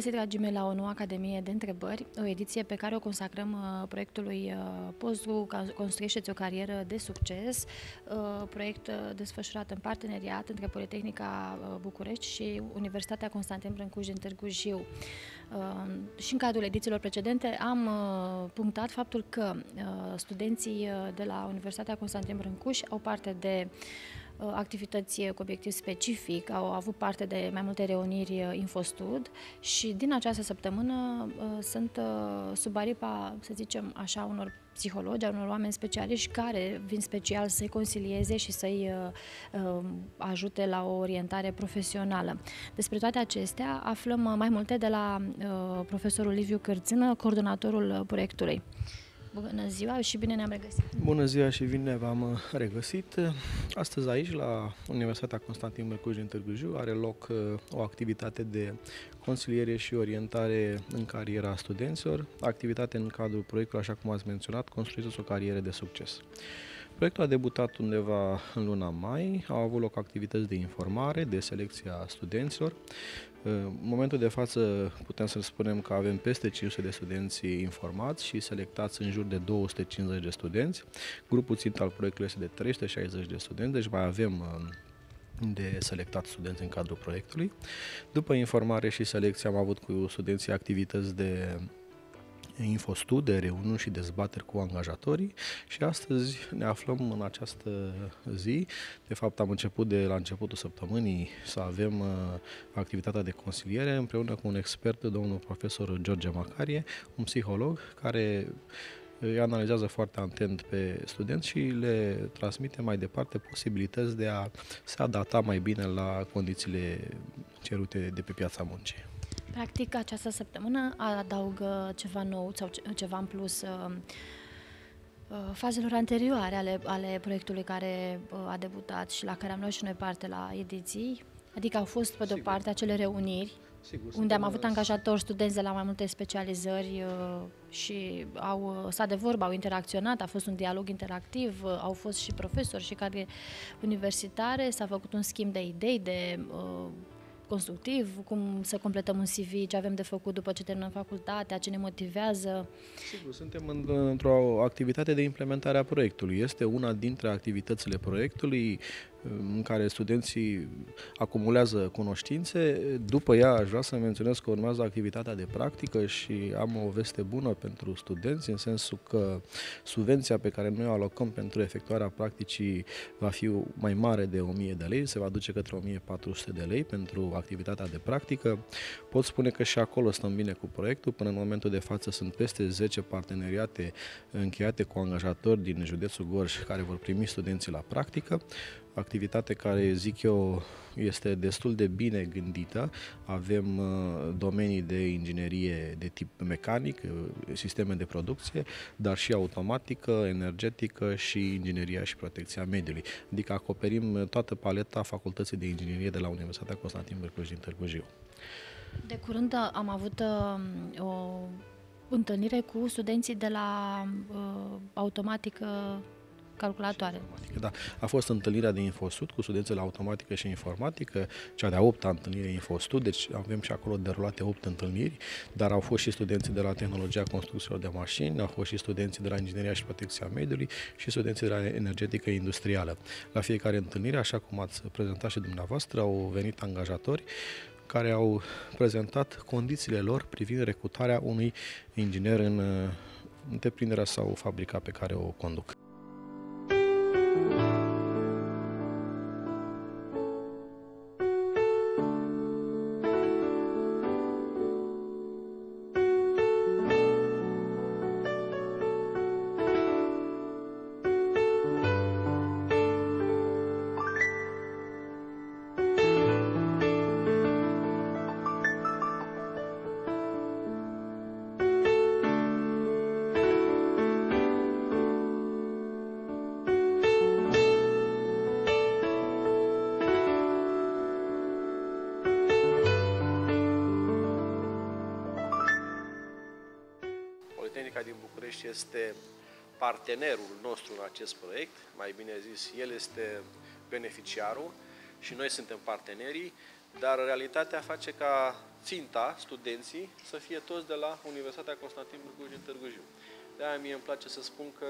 găsit, dragii mei, la o nouă Academie de Întrebări, o ediție pe care o consacrăm proiectului Postru Construiește-ți o carieră de succes, proiect desfășurat în parteneriat între Politehnica București și Universitatea Constantin Brâncuș din Târgu Jiu. Și în cadrul edițiilor precedente am punctat faptul că studenții de la Universitatea Constantin Brâncuș au parte de activități cu obiectiv specific, au avut parte de mai multe reuniri InfoStud și din această săptămână sunt sub aripa, să zicem așa, unor psihologi, unor oameni specialiști care vin special să-i consilieze și să-i ajute la o orientare profesională. Despre toate acestea aflăm mai multe de la profesorul Liviu Cârțână, coordonatorul proiectului. Bună ziua și bine ne-am regăsit! Bună ziua și bine v-am regăsit! Astăzi aici, la Universitatea Constantin Brâncuș din Târgu Jiu, are loc o activitate de consiliere și orientare în cariera studenților, activitate în cadrul proiectului, așa cum ați menționat, Construiți o carieră de succes. Proiectul a debutat undeva în luna mai, au avut loc activități de informare, de selecție a studenților. În momentul de față putem să spunem că avem peste 500 de studenți informați și selectați în jur de 250 de studenți. Grupul țintă al proiectului este de 360 de studenți, deci mai avem de selectat studenți în cadrul proiectului. După informare și selecție am avut cu studenții activități de InfoStud, de reuniuni și dezbateri cu angajatorii și astăzi ne aflăm în această zi. De fapt, am început de la începutul săptămânii să avem activitatea de consiliere împreună cu un expert, domnul profesor George Macarie, un psiholog care îi analizează foarte atent pe studenți și le transmite mai departe posibilități de a se adapta mai bine la condițiile cerute de pe piața muncii. Practic, această săptămână adaugă ceva nou sau ceva în plus fazelor anterioare ale proiectului care a debutat și la care am luat și noi parte la ediții. Adică au fost, pe de-o parte, acele reuniri unde am avut angajatori, studenți de la mai multe specializări și au stat de vorbă, au interacționat, a fost un dialog interactiv, au fost și profesori și cadre universitare, s-a făcut un schimb de idei, de constructiv, cum să completăm un CV, ce avem de făcut după ce terminăm facultatea, ce ne motivează. Sigur, suntem într-o activitate de implementare a proiectului. Este una dintre activitățile proiectului în care studenții acumulează cunoștințe. După ea aș vrea să menționez că urmează activitatea de practică și am o veste bună pentru studenți, în sensul că subvenția pe care noi o alocăm pentru efectuarea practicii va fi mai mare de 1000 de lei, se va duce către 1400 de lei pentru activitatea de practică. Pot spune că și acolo stăm bine cu proiectul. Până în momentul de față sunt peste 10 parteneriate încheiate cu angajatori din județul Gorj care vor primi studenții la practică. Activitate care, zic eu, este destul de bine gândită. Avem domenii de inginerie de tip mecanic, sisteme de producție, dar și automatică, energetică și ingineria și protecția mediului. Adică acoperim toată paleta facultății de inginerie de la Universitatea Constantin Brâncuș din Târgu Jiu. De curând am avut o întâlnire cu studenții de la automatică calculatoare. Da. A fost întâlnirea de InfoStud cu studenții la automatică și informatică, cea de-a 8-a întâlnire InfoStud, deci avem și acolo derulate 8 întâlniri, dar au fost și studenții de la tehnologia construcțiilor de mașini, au fost și studenții de la ingineria și protecția mediului și studenții de la energetică industrială. La fiecare întâlnire, așa cum ați prezentat și dumneavoastră, au venit angajatori care au prezentat condițiile lor privind recrutarea unui inginer în întreprinderea sau fabrica pe care o conduc. Politehnica din București este partenerul nostru în acest proiect, mai bine zis, el este beneficiarul și noi suntem partenerii, dar realitatea face ca ținta, studenții, să fie toți de la Universitatea Constantin Brâlcu din Târgu Jiu. De-aia mie îmi place să spun că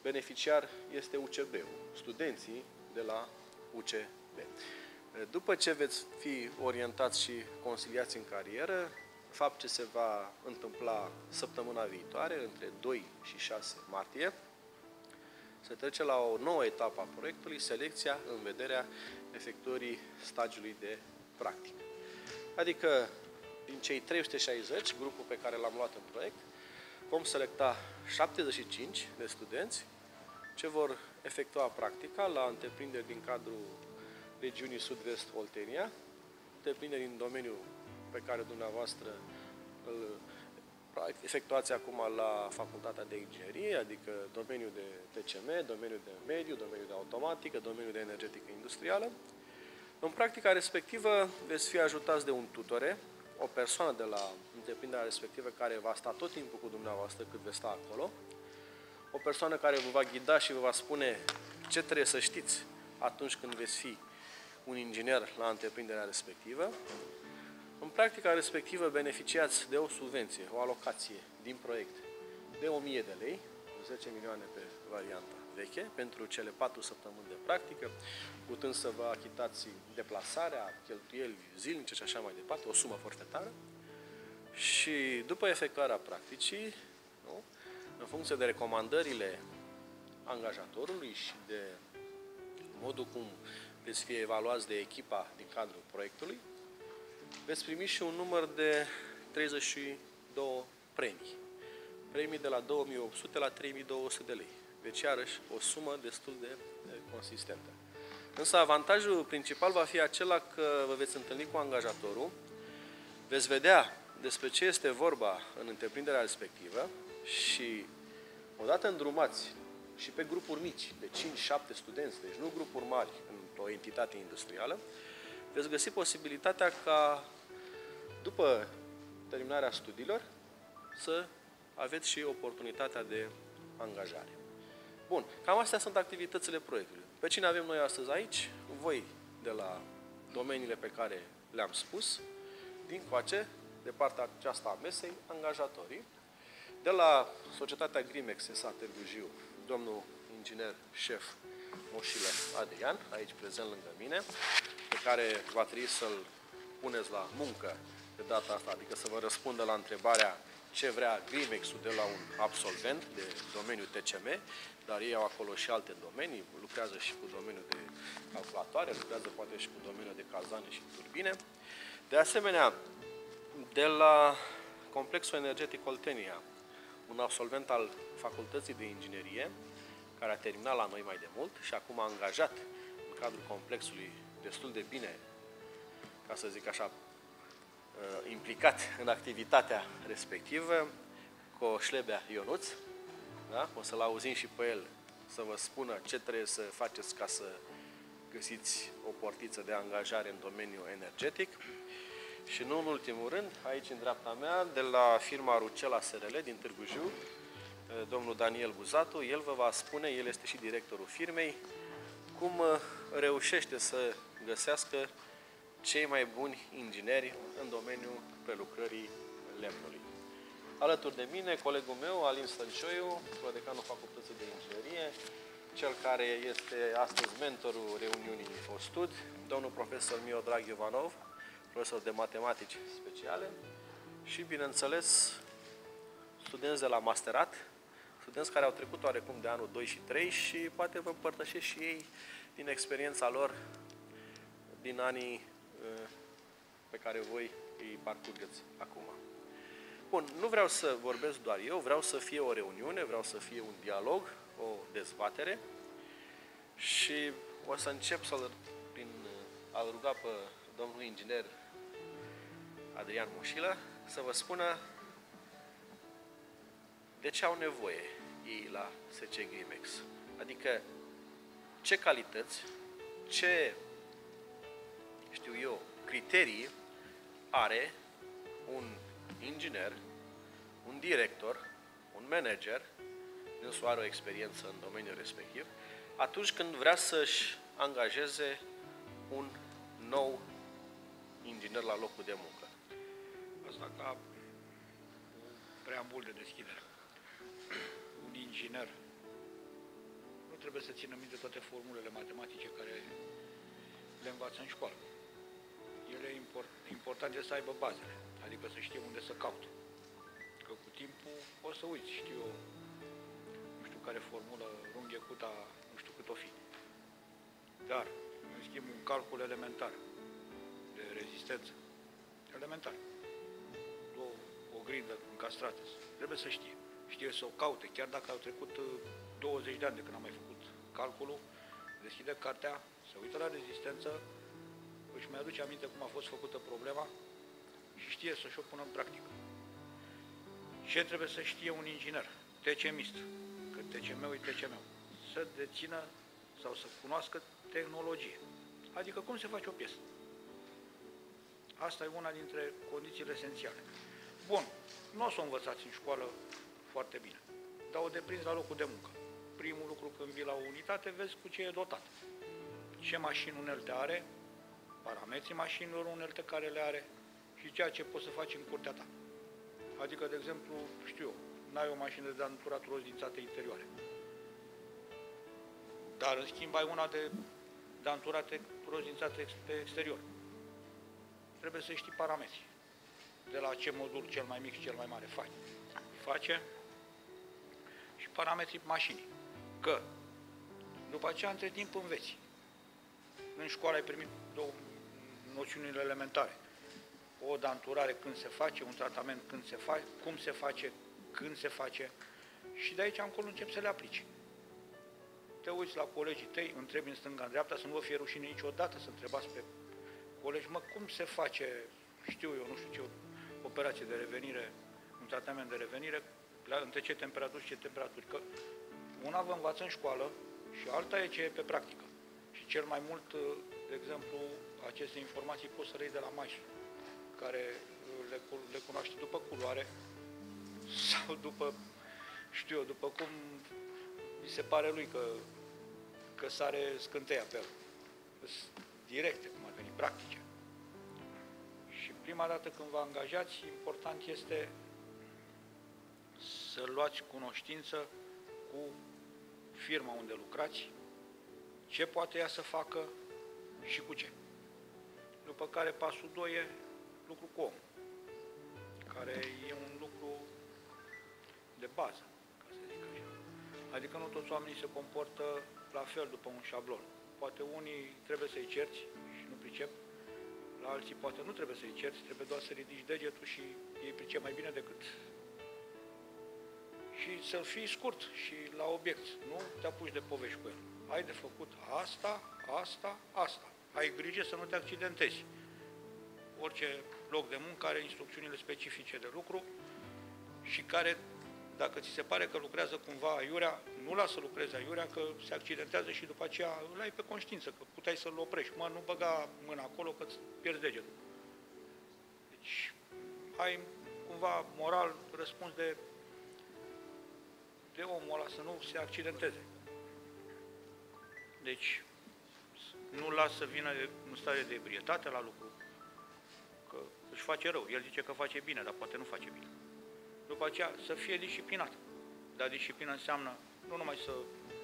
beneficiar este UCB-ul, studenții de la UCB. După ce veți fi orientați și consiliați în carieră, fapt ce se va întâmpla săptămâna viitoare, între 2 și 6 martie, se trece la o nouă etapă a proiectului, selecția în vederea efectuării stagiului de practică. Adică, din cei 360, grupul pe care l-am luat în proiect, vom selecta 75 de studenți ce vor efectua practica la întreprinderi din cadrul regiunii Sud-Vest Oltenia, întreprinderi în domeniul pe care dumneavoastră îl efectuați acum la Facultatea de Inginerie, adică domeniul de TCM, domeniul de mediu, domeniul de automatică, domeniul de energetică industrială. În practica respectivă veți fi ajutați de un tutore, o persoană de la întreprinderea respectivă care va sta tot timpul cu dumneavoastră cât veți sta acolo, o persoană care vă va ghida și vă va spune ce trebuie să știți atunci când veți fi un inginer la întreprinderea respectivă. În practica respectivă beneficiați de o subvenție, o alocație din proiect de 1000 de lei, 10 milioane pe varianta veche, pentru cele 4 săptămâni de practică, putând să vă achitați deplasarea, cheltuieli zilnice și așa mai departe, o sumă forfetară. Și după efectuarea practicii, nu, în funcție de recomandările angajatorului și de modul cum veți fi evaluați de echipa din cadrul proiectului, veți primi și un număr de 32 premii. Premii de la 2800 la 3200 de lei. Deci, iarăși, o sumă destul de consistentă. Însă, avantajul principal va fi acela că vă veți întâlni cu angajatorul, veți vedea despre ce este vorba în întreprinderea respectivă și, odată îndrumați și pe grupuri mici, de 5-7 studenți, deci nu grupuri mari într-o entitate industrială, veți găsi posibilitatea ca, după terminarea studiilor, să aveți și oportunitatea de angajare. Bun, cam astea sunt activitățile proiectului. Pe cine avem noi astăzi aici? Voi de la domeniile pe care le-am spus, dincoace, de partea aceasta a mesei, angajatorii. De la societatea Grimex S.A. Târgu Jiu, domnul inginer șef Moșilă Adrian, aici prezent lângă mine, pe care va trebui să-l puneți la muncă de data asta, adică să vă răspundă la întrebarea ce vrea Grimex-ul de la un absolvent de domeniul TCM, dar ei au acolo și alte domenii, lucrează și cu domeniul de calculatoare, lucrează poate și cu domeniul de cazane și turbine. De asemenea, de la Complexul Energetic Oltenia, un absolvent al Facultății de Inginerie, care a terminat la noi mai de mult și acum a angajat în cadrul complexului destul de bine, ca să zic așa, implicat în activitatea respectivă, Coșlebea Ionuț. Da? O să-l auzim și pe el să vă spună ce trebuie să faceți ca să găsiți o portiță de angajare în domeniul energetic. Și nu în ultimul rând, aici în dreapta mea, de la firma Rucela SRL din Târgu Jiu, domnul Daniel Buzatu, el vă va spune, el este și directorul firmei, cum reușește să găsească cei mai buni ingineri în domeniul prelucrării lemnului. Alături de mine, colegul meu, Alin Stăncioiu, prodecanul Facultății de Inginerie, cel care este astăzi mentorul reuniunii InfoStud, domnul profesor Miodrag Iovanov, profesor de matematici speciale și, bineînțeles, studenți de la masterat, studenți care au trecut oarecum de anul 2 și 3 și poate vă împărtășesc și ei din experiența lor din anii pe care voi îi parcurgeți acum. Bun, nu vreau să vorbesc doar eu, vreau să fie o reuniune, vreau să fie un dialog, o dezbatere și o să încep prin a ruga pe domnul inginer Adrian Moșilă să vă spună de ce au nevoie ei la SC Grimex. Adică ce calități, ce, știu eu, criterii are un inginer, un director, un manager, dânsul are o experiență în domeniul respectiv, atunci când vrea să-și angajeze un nou inginer la locul de muncă. Asta ca un preambul de deschidere. Un inginer nu trebuie să țină minte toate formulele matematice care le învață în școală. Ele important este să aibă bazele, adică să știe unde să caute. Că cu timpul o să uiți, știu eu, nu știu care formulă, runghe cuta, nu știu cât o fi. Dar, în schimb, un calcul elementar de rezistență, elementar, o grindă încastrată, trebuie să știe. Știe să o caute, chiar dacă au trecut 20 de ani de când am mai făcut calculul, deschide cartea, se uită la rezistență, își mai aduce aminte cum a fost făcută problema și știe să-și o pună în practică. Ce trebuie să știe un inginer, TCMist, că TCM-ul e TCM-ul, să dețină sau să cunoască tehnologie, adică cum se face o piesă. Asta e una dintre condițiile esențiale. Bun, nu o să o învățați în școală foarte bine, dar o deprinzi la locul de muncă. Primul lucru, când vii la o unitate, vezi cu ce e dotat. Ce mașini unelte are, parametrii mașinilor unelte care le are și ceea ce poți să faci în curtea ta. Adică, de exemplu, știu eu, n-ai o mașină de danturat rozdințate interioare, dar în schimb ai una de danturate rozdințate pe exterior. Trebuie să știi parametrii. De la ce modul cel mai mic și cel mai mare face și parametrii mașinii. Că după aceea, între timp, înveți. În școală ai primit noțiunile elementare. O danturare când se face, un tratament când se face, cum se face, când se face și de aici încolo începi să le aplici. Te uiți la colegii tăi, întrebi în stânga, în dreapta, să nu vă fie rușine niciodată să întrebați pe colegi, mă, cum se face, știu eu, nu știu ce operație de revenire, un tratament de revenire, între ce temperaturi și ce temperaturi. Că una vă învață în școală și alta e ce e pe practică. Și cel mai mult, de exemplu, aceste informații poți să le iei de la maestru, care le cunoaște după culoare sau după, știu eu, după cum îi se pare lui că sare scânteia pe el. Directe, cum ar veni, practice. Și prima dată când vă angajați, important este să luați cunoștință cu firma unde lucrați, ce poate ea să facă și cu ce. După care pasul 2 e lucru cu om, care e un lucru de bază, ca să zic așa. Adică nu toți oamenii se comportă la fel după un șablon. Poate unii trebuie să-i cerți și nu pricep, la alții poate nu trebuie să-i cerți, trebuie doar să ridici degetul și ei pricep mai bine decât. Și să fii scurt și la obiect, nu te apuci de povești cu el. Ai de făcut asta, asta, asta. Ai grijă să nu te accidentezi. Orice loc de muncă are instrucțiunile specifice de lucru și care, dacă ți se pare că lucrează cumva aiurea, nu lasă să lucreze aiurea, că se accidentează și după aceea îl ai pe conștiință, că puteai să-l oprești. Mă, nu băga mâna acolo că îți pierzi degetul. Deci, ai cumva moral răspuns de omul ăla să nu se accidenteze. Deci, nu lasă să vină în stare de ebrietate la lucru, că își face rău. El zice că face bine, dar poate nu face bine. După aceea, să fie disciplinat. Dar disciplina înseamnă nu numai să,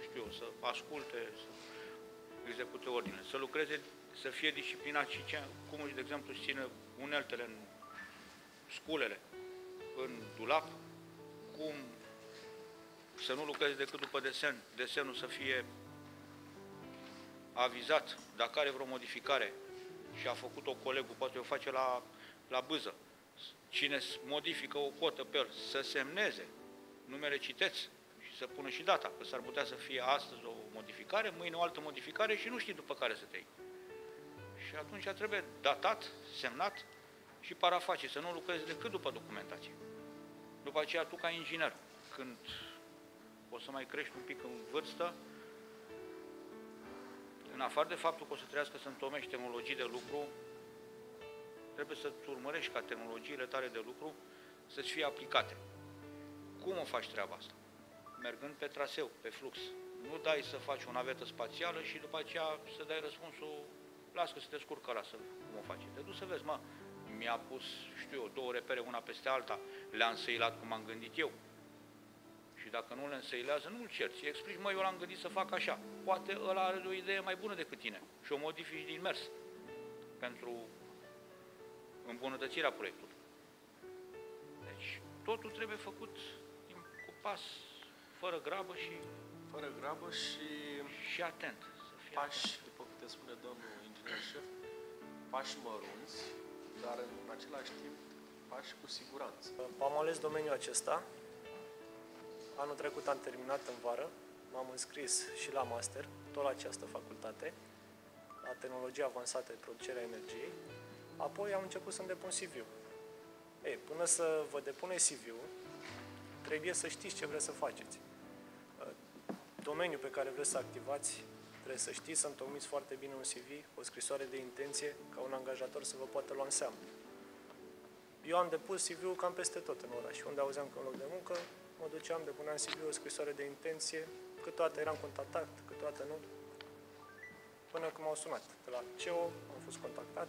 știu eu, să asculte, să execute ordine, să lucreze, să fie disciplinat și cum își, de exemplu, își ține uneltele în sculele, în dulap, cum să nu lucreze decât după desen, desenul să fie avizat dacă are vreo modificare și a făcut-o colegul, poate o face la bâză. Cine modifică o cotă pe el, să semneze numele citeți și să pună și data, că s-ar putea să fie astăzi o modificare, mâine o altă modificare și nu știi după care să te iei. Și atunci trebuie datat, semnat și paraface, să nu lucrezi decât după documentație. După aceea, tu ca inginer, când o să mai crești un pic în vârstă, în afară de faptul că o să trească să întomești tehnologii de lucru, trebuie să-ți urmărești ca tehnologiile tale de lucru să-ți fie aplicate. Cum o faci treaba asta? Mergând pe traseu, pe flux. Nu dai să faci o navetă spațială și după aceea să dai răspunsul, las că se descurcă ăla, cum o face. Te duci să vezi, mi-a pus, știu eu, 2 repere una peste alta, le-a însăilat cum am gândit eu. Și dacă nu le însăilează, nu-l cerți. Îi explici, mă, eu l-am gândit să fac așa. Poate ăla are o idee mai bună decât tine și o modifici din mers pentru îmbunătățirea proiectului. Deci, totul trebuie făcut cu pas, fără grabă și... Fără grabă și atent. Să fie pași, atent. după câte spune domnul inginer șef, pași mărunți, dar în același timp pași cu siguranță. Am ales domeniul acesta. Anul trecut am terminat în vară, m-am înscris și la master, tot la această facultate, la tehnologie avansată de producerea energiei. Apoi am început să-mi depun CV-ul. Până să vă depuneți CV-ul, trebuie să știți ce vreți să faceți. Domeniul pe care vreți să activați, trebuie să știți, să întocmiți foarte bine un CV, o scrisoare de intenție, ca un angajator să vă poată lua în seamă. Eu am depus CV-ul cam peste tot în oraș. Unde auzeam că în loc de muncă, mă duceam, depuneam CV-ul, o scrisoare de intenție, câteodată eram contactat, câteodată nu. Până când m-au sunat de la CEO, am fost contactat,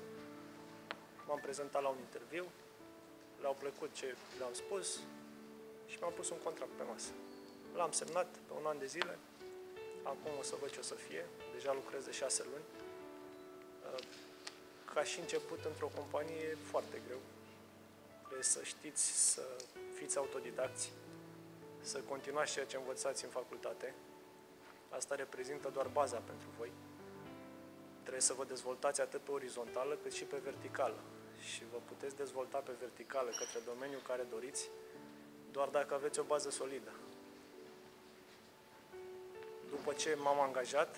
m-am prezentat la un interviu, le-au plăcut ce le-am spus și mi-au pus un contract pe masă. L-am semnat pe 1 an de zile, acum o să văd ce o să fie, deja lucrez de 6 luni. Ca și început într-o companie e foarte greu. Trebuie să știți să fiți autodidacți, să continuați ceea ce învățați în facultate. Asta reprezintă doar baza pentru voi. Trebuie să vă dezvoltați atât pe orizontală cât și pe verticală. Și vă puteți dezvolta pe verticală către domeniul care doriți, doar dacă aveți o bază solidă. După ce m-am angajat,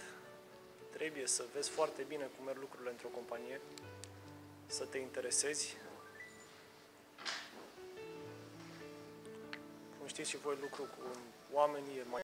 trebuie să vezi foarte bine cum merg lucrurile într-o companie, să te interesezi. Cum știți și voi, lucru cu oamenii e mai